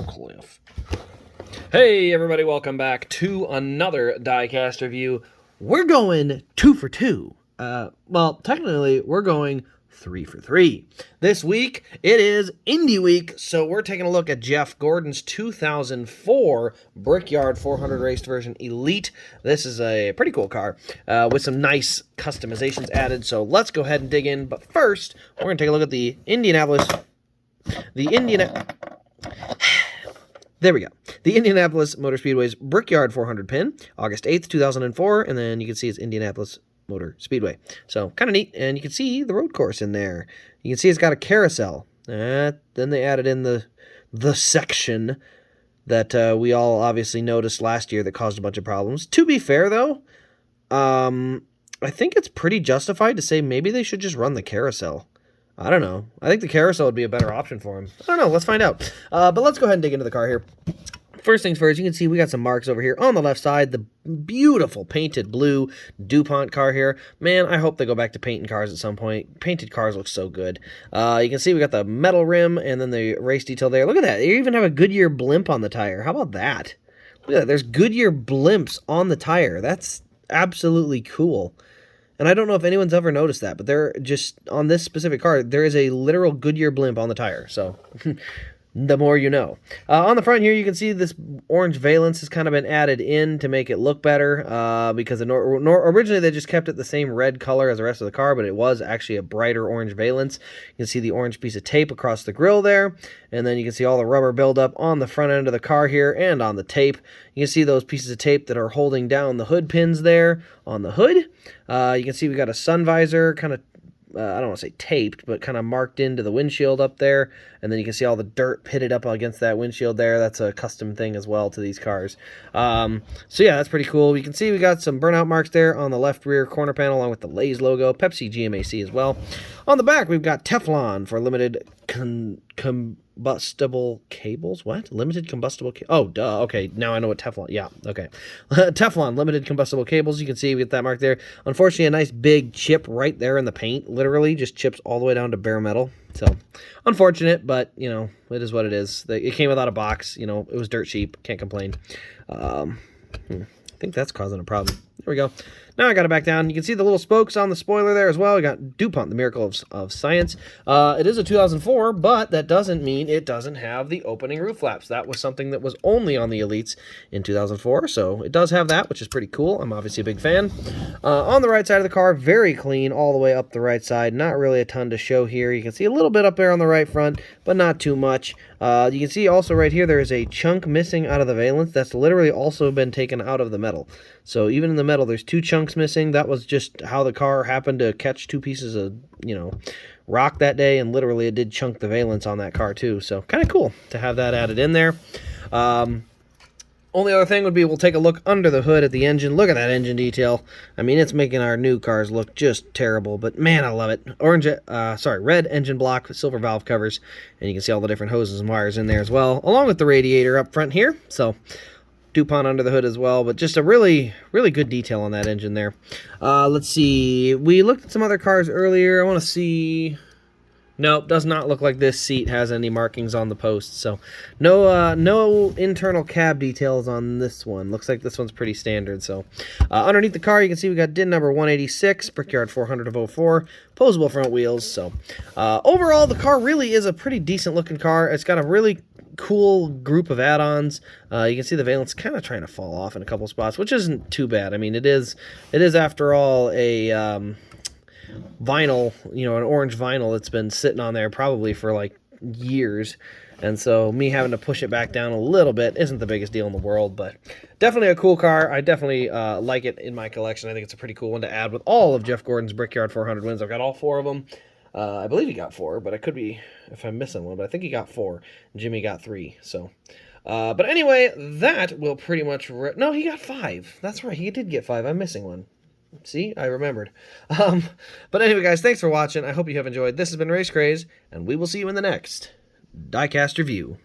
Cliff. Hey everybody, welcome back to another Diecast review. We're going 2 for 2. Well, technically, we're going 3 for 3. This week, it is Indie Week, so we're taking a look at Jeff Gordon's 2004 Brickyard 400 Raced Version Elite. This is a pretty cool car with some nice customizations added, so let's go ahead and dig in. But first, we're going to take a look at the There we go. The Indianapolis Motor Speedway's Brickyard 400 pin, August 8th, 2004, and then you can see it's Indianapolis Motor Speedway. So, kind of neat, and you can see the road course in there. You can see it's got a carousel. Then they added in the section that we all obviously noticed last year that caused a bunch of problems. To be fair, though, I think it's pretty justified to say maybe they should just run the carousel. I don't know. I think the carousel would be a better option for him. I don't know. Let's find out. But let's go ahead and dig into the car here. First things first, you can see we got some marks over here on the left side. The beautiful painted blue DuPont car here. Man, I hope they go back to painting cars at some point. Painted cars look so good. You can see we got the metal rim and then the race detail there. Look at that. You even have a Goodyear blimp on the tire. How about that? Look at that. There's Goodyear blimps on the tire. That's absolutely cool. And I don't know if anyone's ever noticed that, but they're just, on this specific car, there is a literal Goodyear blimp on the tire, so the more you know. On the front here, you can see this orange valance has kind of been added in to make it look better, because originally they just kept it the same red color as the rest of the car, but it was actually a brighter orange valance. You can see the orange piece of tape across the grille there, and then you can see all the rubber buildup on the front end of the car here and on the tape. You can see those pieces of tape that are holding down the hood pins there on the hood. You can see we got a sun visor kind of, I don't want to say taped, but kind of marked into the windshield up there. And then you can see all the dirt pitted up against that windshield there. That's a custom thing as well to these cars. So yeah, that's pretty cool. You can see we got some burnout marks there on the left rear corner panel along with the Lay's logo, Pepsi GMAC as well. On the back, we've got Teflon for limited combustible cables. What? Limited combustible oh, duh. Okay, now I know what Teflon. Yeah, okay. Teflon limited combustible cables. You can see we get that mark there. Unfortunately, a nice big chip right there in the paint. Literally just chips all the way down to bare metal. So, unfortunate, but, you know, it is what it is. It came without a box. You know, it was dirt cheap. Can't complain. I think that's causing a problem. There we go. Now I got it back down. You can see the little spokes on the spoiler there as well. We got DuPont, the miracle of science. It is a 2004, but that doesn't mean it doesn't have the opening roof flaps. That was something that was only on the Elites in 2004, so it does have that, which is pretty cool. I'm obviously a big fan. On the right side of the car, very clean all the way up the right side. Not really a ton to show here. You can see a little bit up there on the right front, but not too much. You can see also right here there is a chunk missing out of the valance. That's literally also been taken out of the metal. So even in the metal, there's 2 chunks missing. That was just how the car happened to catch 2 pieces of, you know, rock that day, and literally it did chunk the valance on that car too. So kind of cool to have that added in there. Only other thing would be we'll take a look under the hood at the engine. Look at that engine detail. I mean, it's making our new cars look just terrible, but man, I love it. Red engine block with silver valve covers, and you can see all the different hoses and wires in there as well, along with the radiator up front here. So DuPont under the hood as well, but just a really, really good detail on that engine there. Let's see. We looked at some other cars earlier. I want to see. Nope, does not look like this seat has any markings on the post. So no internal cab details on this one. Looks like this one's pretty standard. So underneath the car, you can see we got DIN number 186, Brickyard 400 of 04, posable front wheels. So overall, the car really is a pretty decent looking car. It's got a really cool group of add-ons. You can see the valance kind of trying to fall off in a couple spots, which isn't too bad. I mean, it is after all a vinyl, you know, an orange vinyl that's been sitting on there probably for like years, and so me having to push it back down a little bit isn't the biggest deal in the world, but definitely a cool car. I definitely like it in my collection. I think it's a pretty cool one to add with all of Jeff Gordon's Brickyard 400 wins. I've got all 4 of them. I believe he got 4, but I could be if I'm missing one, but I think he got 4. Jimmy got 3, so but anyway, that will pretty much no, he got 5. That's right, he did get 5. I'm missing one. See, I remembered. But anyway, guys, thanks for watching. I hope you have enjoyed. This has been Race Craze, and we will see you in the next Diecast review.